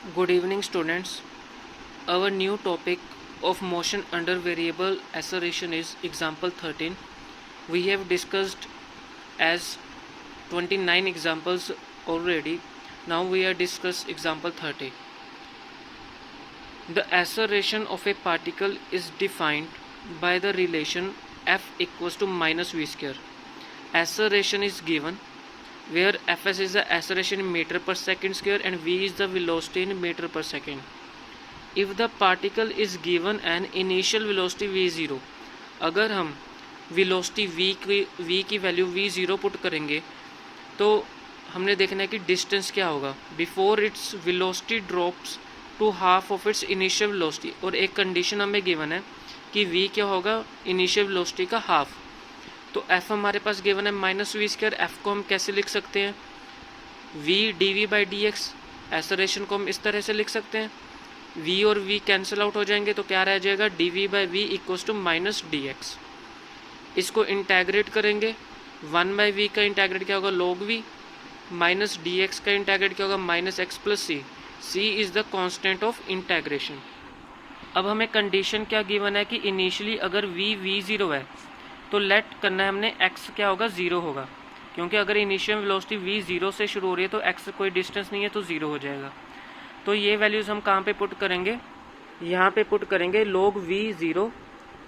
Good evening, students. Our new topic of motion under variable acceleration is example 13. We have discussed as 29 examples already. Now we are discuss example 30. The acceleration of a particle is defined by the relation F equals to minus v square. Acceleration is given where Fs is the acceleration in meter per second square and v is the velocity in meter per second. If the particle is given an initial velocity v0, अगर हम velocity v की value v0 put करेंगे तो हमने देखना है कि distance क्या होगा before its velocity drops to half of its initial velocity, और एक कंडीशन हमें गिवन है कि v क्या होगा इनिशियल वेलोसिटी का हाफ। तो f हमारे पास गिवन है माइनस वी स्क्वायर। एफ को हम कैसे लिख सकते हैं v dv by d x. Acceleration को हम इस तरह से लिख सकते हैं v और v कैंसिल आउट हो जाएंगे तो क्या रह जाएगा dv by v equals to minus d x. इसको इंटेग्रेट करेंगे 1 बाई वी का इंटेग्रेट क्या होगा log v, minus d x का इंटेग्रेट क्या होगा minus x plus c. C is the constant of integration. अब हमें कंडीशन क्या गिवन है कि इनिशियली अगर v ज़ीरो है तो लेट करना है हमने x क्या होगा ज़ीरो होगा, क्योंकि अगर इनिशियल वेलोसिटी v ज़ीरो से शुरू हो रही है तो x कोई डिस्टेंस नहीं है तो ज़ीरो हो जाएगा। तो ये वैल्यूज़ हम कहाँ पे पुट करेंगे, यहाँ पे पुट करेंगे log v ज़ीरो।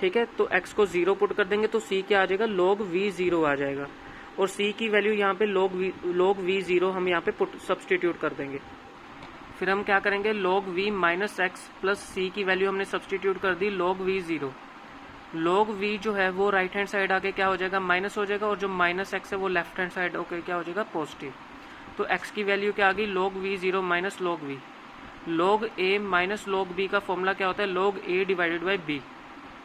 ठीक है, तो x को ज़ीरो पुट कर देंगे तो c क्या आ जाएगा log v ज़ीरो आ जाएगा, और c की वैल्यू यहाँ पे log v ज़ीरो हम यहाँ पे पुट सब्सटीट्यूट कर देंगे। फिर हम क्या करेंगे log v minus x plus c की वैल्यू हमने सब्सटीट्यूट कर दी log v zero. log v जो है वो राइट हैंड साइड आके क्या हो जाएगा माइनस हो जाएगा, और जो माइनस एक्स है वो लेफ्ट हैंड साइड होकर क्या हो जाएगा पॉजिटिव। तो x की वैल्यू क्या आ गई log v zero minus log v। log a minus log b का फॉर्मूला क्या होता है log a divided by b।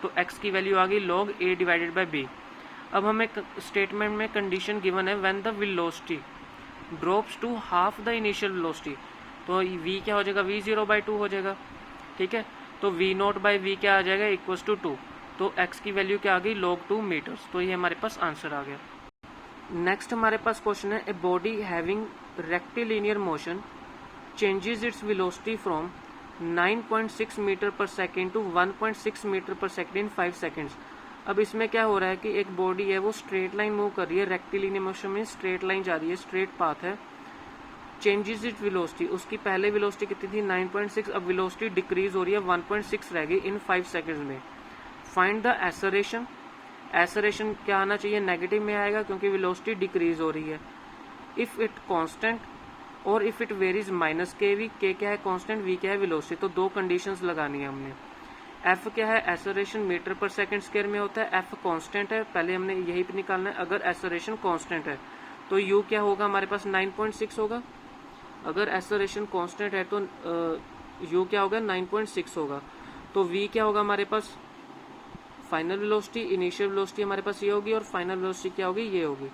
तो x की वैल्यू आ गई log a divided by b। अब हमें स्टेटमेंट में कंडीशन गिवन है when the velocity drops to half the initial velocity, तो v क्या हो जाएगा v ज़ीरो बाई टू हो जाएगा। ठीक है, तो v नॉट बाई v क्या आ जाएगा इक्वल्स टू टू। तो x की वैल्यू क्या आ गई log 2 मीटर्स। तो ये हमारे पास आंसर आ गया। नेक्स्ट हमारे पास क्वेश्चन है a body having rectilinear motion changes its velocity from 9.6 metre per second to 1.6 metre per second in 5 seconds. अब इसमें क्या हो रहा है कि एक बॉडी है वो स्ट्रेट लाइन मूव कर रही है, रेक्टिलिनियर मोशन में स्ट्रेट लाइन जा रही है, स्ट्रेट पाथ है। चेंजेस इट वेलोसिटी, उसकी पहले वेलोसिटी कितनी थी 9.6, अब वेलोसिटी डिक्रीज हो रही है 1.6 रह गई इन 5 सेकेंड्स में। Find the acceleration. एक्सेलरेशन क्या आना चाहिए नेगेटिव में आएगा क्योंकि वेलोसिटी डिक्रीज हो रही है। इफ इट कांस्टेंट और इफ इट वेरीज माइनस के वी। के क्या है कांस्टेंट, वी क्या है वेलोसिटी। तो दो कंडीशंस लगानी है हमने। एफ क्या है एक्सेलरेशन मीटर पर सेकंड स्क्वायर में होता है, एफ कांस्टेंट है, पहले हमने यही पे निकालना है। अगर एक्सेलरेशन कांस्टेंट है तो यू क्या होगा हमारे पास 9.6 होगा। अगर एक्सेलरेशन कांस्टेंट है तो यू क्या होगा 9.6 होगा। तो वी क्या होगा हमारे पास फाइनल वेलोसिटी, इनिशियल वेलोसिटी हमारे पास ये होगी और फाइनल वेलोसिटी क्या होगी ये होगी।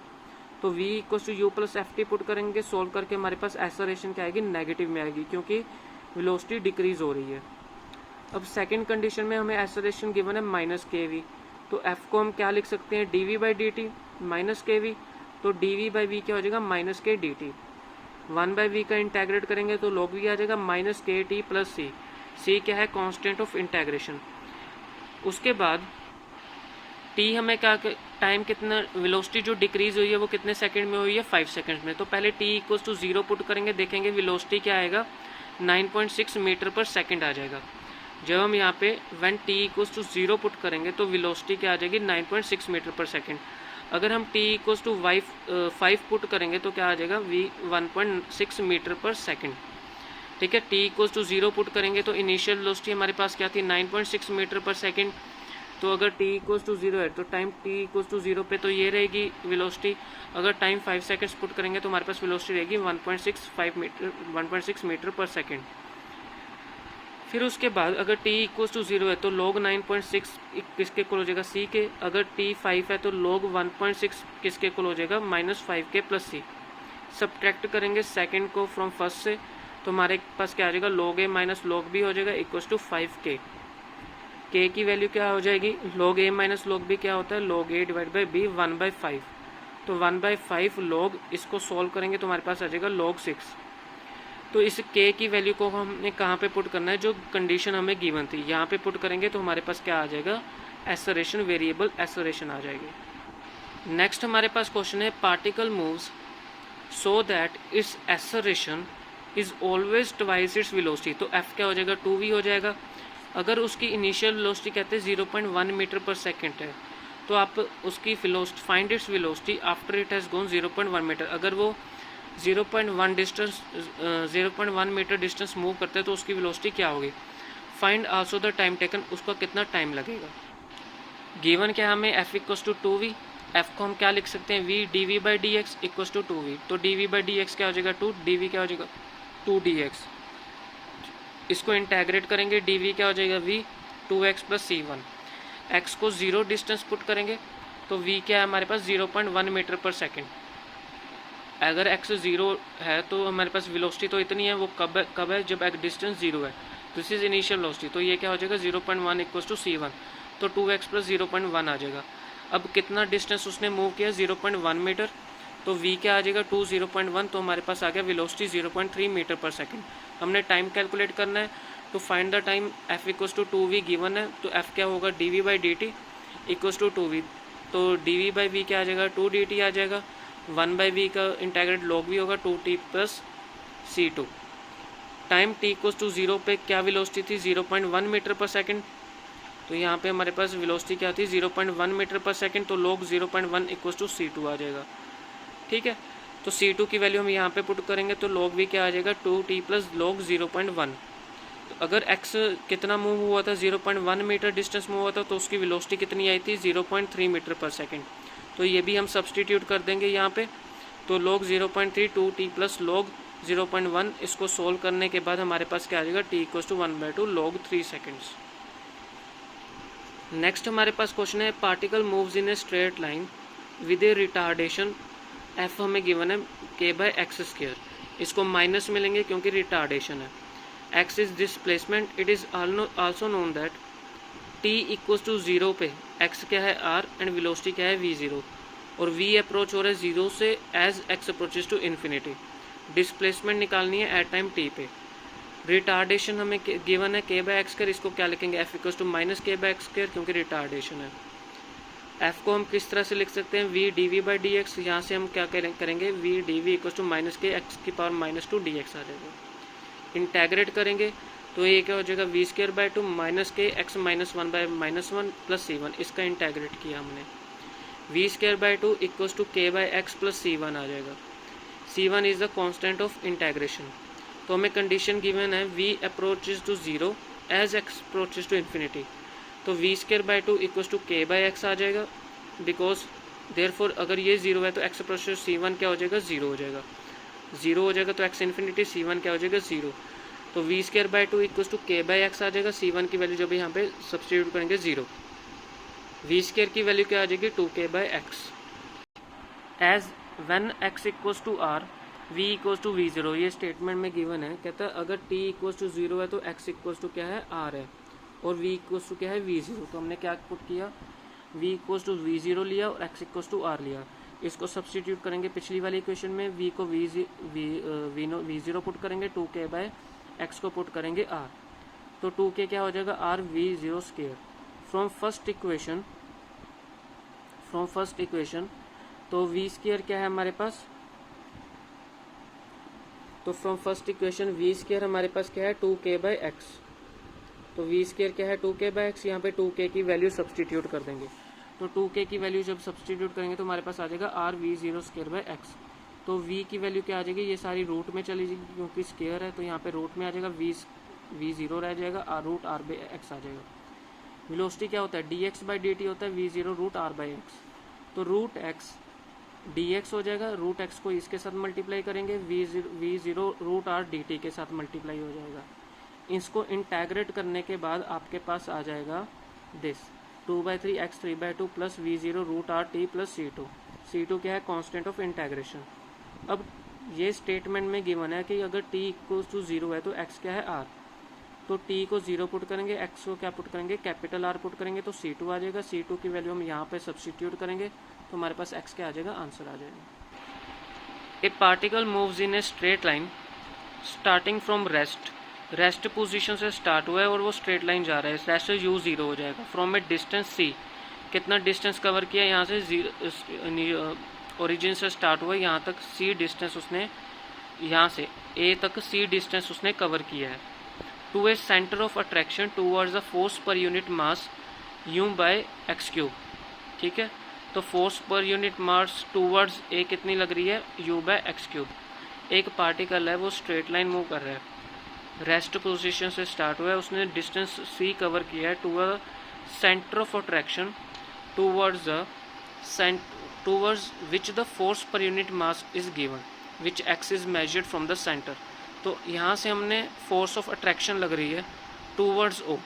तो v equal to u plus f t put करेंगे, सोल्व करके हमारे पास एक्सेलरेशन क्या आएगी नेगेटिव में आएगी क्योंकि वेलोसिटी डिक्रीज हो रही है। अब सेकंड कंडीशन में हमें एक्सेलरेशन गिवन है माइनस के वी, तो f को हम क्या लिख सकते हैं dv by d T minus के वी। तो dv बाई वी क्या हो जाएगा माइनस के डी टी। 1 बाई वी का इंटेग्रेट करेंगे तो log v आ जाएगा माइनस के टी प्लस सी। सी क्या है कॉन्स्टेंट ऑफ इंटेग्रेशन। उसके बाद t हमें क्या टाइम कितना वेलोसिटी जो डिक्रीज हुई है वो कितने सेकंड में हुई है 5 सेकंड में। तो पहले t equals to zero put करेंगे, देखेंगे वेलोसिटी क्या आएगा 9.6 मीटर पर सेकंड आ जाएगा। जब हम यहाँ पे when t equals to zero put करेंगे तो वेलोसिटी क्या आ जाएगी 9.6 मीटर पर सेकंड। अगर हम t इक्वल्स टू 5 पुट करेंगे तो क्या आ जाएगा v 1.6 मीटर पर सेकंड। ठीक है, t equals to zero put करेंगे तो इनिशियल वेलोसिटी हमारे पास क्या थी 9.6 मीटर पर सेकंड। तो अगर t इक्वल्स टू ज़ीरो है तो time t equals to zero पे तो ये रहेगी वेलोसिटी। अगर टाइम 5 सेकंड्स पुट करेंगे तो हमारे पास वेलोसिटी रहेगी 1.6 मीटर पर सेकंड। फिर उसके बाद अगर t इक्वल्स टू ज़ीरो है तो log 9.6 किसके इक्वल हो जाएगा c के। अगर t 5 है तो log 1.6 किसके इक्वल हो जाएगा माइनस 5 के प्लस सी। सब्ट्रैक्ट करेंगे सेकंड को फ्रॉम फर्स्ट से तो हमारे पास क्या आ जाएगा log a minus log b हो जाएगा इक्वल्स टू 5k। k की वैल्यू क्या हो जाएगी log a minus log b क्या होता है log a divide by b 1/5। तो 1/5 log इसको सॉल्व करेंगे तो हमारे पास आ जाएगा log 6। तो इस k की वैल्यू को हमने कहाँ पे पुट करना है, जो कंडीशन हमें गिवन थी यहाँ पे पुट करेंगे तो हमारे पास क्या आ जाएगा, एक्सेलरेशन, वेरिएबल एक्सेलरेशन आ जाएगी। नेक्स्ट हमारे पास क्वेश्चन है particle moves so that it's acceleration is always twice its velocity. तो f क्या हो जाएगा, 2v हो जाएगा। अगर उसकी इनिशियल वेलोसिटी कहते हैं 0.1 मीटर पर सेकेंड है, तो आप उसकी velocity find its velocity after it has gone 0.1 metre. अगर वो 0.1 मीटर डिस्टेंस मूव करते हैं तो उसकी वेलोसिटी क्या होगी। Find also the time taken, उसका कितना टाइम लगेगा। गिवन क्या हमें f equals to 2v, f को हम क्या लिख सकते हैं, v dv by d x equals to 2v। तो dv बाई डी एक्स क्या हो जाएगा 2, dv क्या हो जाएगा 2dx। इसको इंटेग्रेट करेंगे, dv क्या हो जाएगा v 2x plus c1। x को 0 डिस्टेंस पुट करेंगे तो v क्या है हमारे पास 0.1 मीटर पर सेकेंड। अगर x 0 है तो हमारे पास वेलोसिटी तो इतनी है, वो कब है जब x डिस्टेंस 0 है। दिस इज इनिशियल वेलोसिटी, तो ये क्या हो जाएगा 0.1 इक्वल्स टू c1, तो 2x प्लस 0.1 आ जाएगा। अब कितना डिस्टेंस उसने मूव किया 0.1 मीटर, तो v क्या आ जाएगा 2 0.1, तो हमारे पास आ गया वेलोसिटी 0.3 मीटर पर सेकेंड। हमने टाइम कैलकुलेट करना है, to find the time f equals to 2v given है, तो f क्या होगा dv by d t equals to 2v। तो dv बाई v क्या आ जाएगा 2dt आ जाएगा, 1 बाई वी का इंटेग्रेट लॉग भी होगा 2t plus c2। Time t equals to 0 पे क्या वेलोसिटी थी 0.1 मीटर पर सेकेंड, तो यहाँ पे हमारे पास वेलोसिटी क्या थी 0.1 मीटर पर सेकेंड, तो लॉग 0.1 इक्वल्स टू c2 आ जाएगा। ठीक है, तो c2 की वैल्यू हम यहाँ पे पुट करेंगे तो log v क्या आ जाएगा 2t प्लस लॉग 0.1। तो अगर x कितना मूव हुआ था 0.1 मीटर डिस्टेंस मूव हुआ था, तो उसकी वेलोसिटी कितनी आई थी 0.3 मीटर पर सेकेंड। तो ये भी हम सब्सटीट्यूट कर देंगे यहाँ पे, तो log 0.3 2t प्लस log 0.1, इसको सोल्व करने के बाद हमारे पास क्या आ जाएगा t इक्वल्स टू 1/2 log 3 सेकेंड्स। नेक्स्ट हमारे पास क्वेश्चन है particle moves in a straight line with a retardation f हमें गिवन है k बाई एक्स स्क्र। इसको माइनस में लेंगे क्योंकि रिटार्डेशन है। x is displacement, it is also known that t equals to 0 पे x क्या है r एंड वेलोसिटी क्या है v0, और v अप्रोच हो रहा है 0 से as x approaches to infinity. Displacement निकालनी है एट टाइम t पे। रिटार्डेशन हमें गिवन है k बाई एक्स स्क्र, इसको क्या लिखेंगे f equals to minus k by x square, क्योंकि रिटार्डेशन है। f को हम किस तरह से लिख सकते हैं v dv by d x, यहाँ से हम क्या करेंगे v dv equals to minus k x की पावर माइनस 2 dx आ जाएगा। इंटेग्रेट करेंगे तो ये क्या हो जाएगा v square by 2 minus k x minus 1 by minus 1 plus c1, इसका इंटेग्रेट किया हमने। v square by 2 equals to k by x plus c1 आ जाएगा। c1 is the constant of integration. तो हमें कंडीशन गिवन है v approaches to 0 as x approaches to infinity, तो v square by 2 equals to k by x आ जाएगा, because therefore अगर ये 0 है तो x अप्रोचेज c1 क्या हो जाएगा 0 हो जाएगा, 0 हो जाएगा तो x इन्फिनिटी c1 क्या हो जाएगा 0, तो v square by 2 equals to k by x आ जाएगा। c1 की वैल्यू जब यहाँ पे सब्सटीट्यूट करेंगे 0, v स्क्र की वैल्यू क्या आ जाएगी 2k by x. As when x equals to r v equals to v0, ये स्टेटमेंट में गिवन है। कहता है अगर t इक्वल्स टू 0 है तो x इक्वल्स टू क्या है r है, और v इक्वल्स टू क्या है v0। तो हमने क्या पुट किया, v इक्वल्स टू v0 लिया और x इक्वल्स टू r लिया। इसको सब्सटीट्यूट करेंगे पिछली वाली इक्वेशन में, v को v0 पुट करेंगे, 2k बाय x को पुट करेंगे r, तो 2k क्या हो जाएगा r v0 square. From first equation तो v स्क्वायर क्या है हमारे पास, तो from first equation v square हमारे पास क्या है 2k बाई एक्स, तो v स्क्वायर क्या है 2k बाई एक्स, यहाँ पे 2k की वैल्यू सब्सटीट्यूट कर देंगे। तो 2k की वैल्यू जब सब्सटीट्यूट करेंगे तो हमारे पास आ जाएगा r v0 square by x. तो v की वैल्यू क्या आ जाएगी, ये सारी रूट में चली जाएगी क्योंकि स्क्वायर है, तो यहाँ पे रूट में आ जाएगा v0 रह जाएगा, रूट r बाई एक्स आ जाएगा। वेलोसिटी क्या होता है dx बाई dt होता है v0 root r by x, तो रूट x dx हो जाएगा, रूट x को इसके साथ मल्टीप्लाई करेंगे, v0 रूट r dt के साथ मल्टीप्लाई हो जाएगा। इसको इंटेग्रेट करने के बाद आपके पास आ जाएगा this 2/3 x 3/2 plus v0 root r t plus c2 क्या है कांस्टेंट ऑफ इंटेग्रेशन। अब ये स्टेटमेंट में गिवन है कि अगर t इक्वल्स टू 0 है तो x क्या है r, तो t को 0 पुट करेंगे, x को क्या पुट करेंगे कैपिटल R पुट करेंगे, तो c2 आ जाएगा। c2 की वैल्यू हम यहाँ पे सब्सटीट्यूट करेंगे तो हमारे पास x क्या आ जाएगा, आंसर आ जाएगा। ए particle moves in a straight line starting from rest position से स्टार्ट हुआ है और वो स्ट्रेट लाइन जा रहा है, रेस्ट यू ज़ीरो हो जाएगा। फ्रॉम ए डिस्टेंस सी, कितना डिस्टेंस कवर किया, यहाँ से ओरिजिन से स्टार्ट हुआ यहाँ तक सी डिस्टेंस उसने, यहाँ से ए तक सी डिस्टेंस उसने कवर किया है। To a centre of attraction towards the force per unit mass u by x cube. ठीक है, तो force per unit mass towards a कितनी लग रही है, यू बाय एक्स क्यूब। एक पार्टिकल है वो स्ट्रेट लाइन मूव कर रहा है, रेस्ट पोजीशन से स्टार्ट हुआ है, उसने डिस्टेंस सी कवर किया है to a centre of attraction towards which the force per unit mass is given which x is measured from the centre. तो यहाँ से हमने फोर्स ऑफ अट्रैक्शन लग रही है टूवर्ड्स ओ,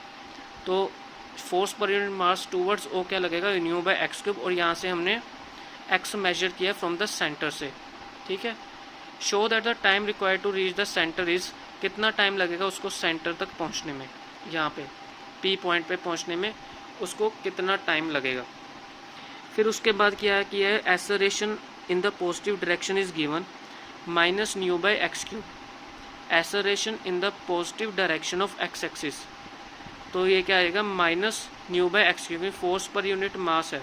तो फोर्स पर यूनिट मास टूवर्ड्स ओ क्या लगेगा, न्यू बाय एक्स क्यूब, और यहाँ से हमने एक्स मेजर किया फ्रॉम द सेंटर से। ठीक है, show that the time required to reach the centre is, कितना टाइम लगेगा उसको सेंटर तक पहुँचने में, यहाँ पे पी पॉइंट पे पहुँचने में उसको कितना टाइम लगेगा। फिर उसके बाद क्या है कि acceleration in the positive direction is given minus nu by x cube. Acceleration in the positive direction of x axis, तो ये क्या आएगा, minus nu by x cube. Force per unit mass है,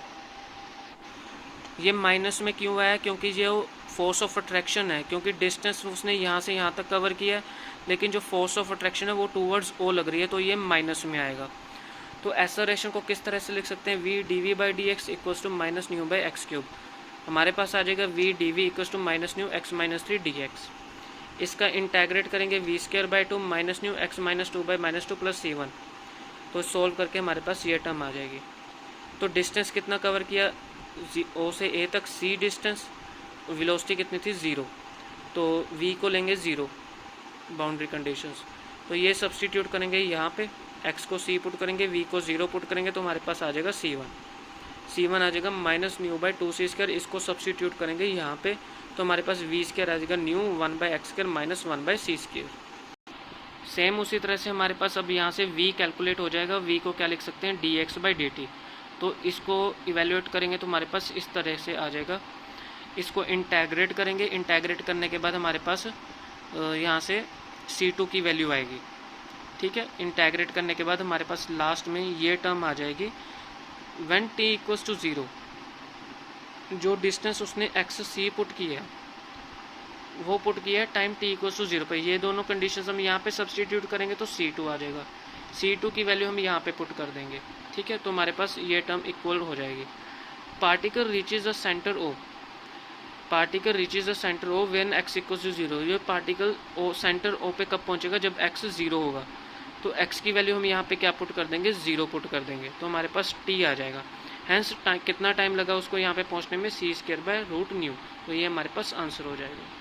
ये माइनस में क्यों आया, क्योंकि ये फोर्स ऑफ अट्रैक्शन है, क्योंकि डिस्टेंस उसने यहाँ से यहाँ तक कवर किया है, लेकिन जो फोर्स ऑफ अट्रैक्शन है वो टूवर्ड्स ओ लग रही है, तो ये माइनस में आएगा। तो एक्सेलरेशन को किस तरह से लिख सकते हैं, v d v by d x equals to minus nu by x cube. हमारे पास आ जाएगा v d v equals to minus nu x minus 3 d x. इसका इंटेग्रेट करेंगे v square by 2 minus nu x minus 2 by minus 2 plus C1, तो solve करके हमारे पास ये टर्म आ जाएगी। तो डिस्टेंस कितना कवर किया, ओ से ए तक सी डिस्टेंस, वेलोसिटी कितनी थी 0, तो वी को लेंगे 0 बाउंड्री कंडीशंस, तो ये सब्सटीट्यूट करेंगे यहाँ पे, एक्स को सी पुट करेंगे, वी को 0 पुट करेंगे, तो हमारे पास आ जाएगा C1 आ जाएगा माइनस न्यू बाई 2c²। इसको सब्सटीट्यूट करेंगे यहाँ पे, तो हमारे पास वी स्क्वायर आ जाएगा new 1 by x square minus 1 by c²। Same उसी तरह से हमारे पास अब यहाँ से v कैलकुलेट हो जाएगा, v को क्या लिख सकते हैं, dx बाई dt। तो इसको इवेल्युएट करेंगे तो हमारे पास इस तरह से आ जाएगा। इसको इंटेग्रेट करेंगे, इंटेग्रेट करने के बाद हमारे पास यहाँ से C2 की वैल्यू आएगी। ठीक है, इंटेग्रेट करने के बाद हमारे पास लास्ट में ये टर्म आ जाएगी, व्हेन t इक्वल्स टू 0, जो डिस्टेंस उसने एक्स सी पुट की है वो पुट किया है टाइम t इक्वल्स टू 0 पे। ये दोनों कंडीशंस हम यहाँ पे सब्सटीट्यूट करेंगे तो C2 आ जाएगा, C2 की वैल्यू हम यहाँ पे पुट कर देंगे। ठीक है, तो हमारे पास ये टर्म इक्वल हो जाएगी। Particle reaches the centre O, particle reaches the centre O when x equals to 0। ये पार्टिकल O सेंटर O पे कब पहुँचेगा, जब x 0 होगा, तो x की वैल्यू हम यहाँ पे क्या पुट कर देंगे, 0 पुट कर देंगे, तो हमारे पास t आ जाएगा। हैंस कितना टाइम लगा उसको यहाँ पे पहुँचने में, c² बाय रूट न्यू, तो ये हमारे पास आंसर हो जाएगा।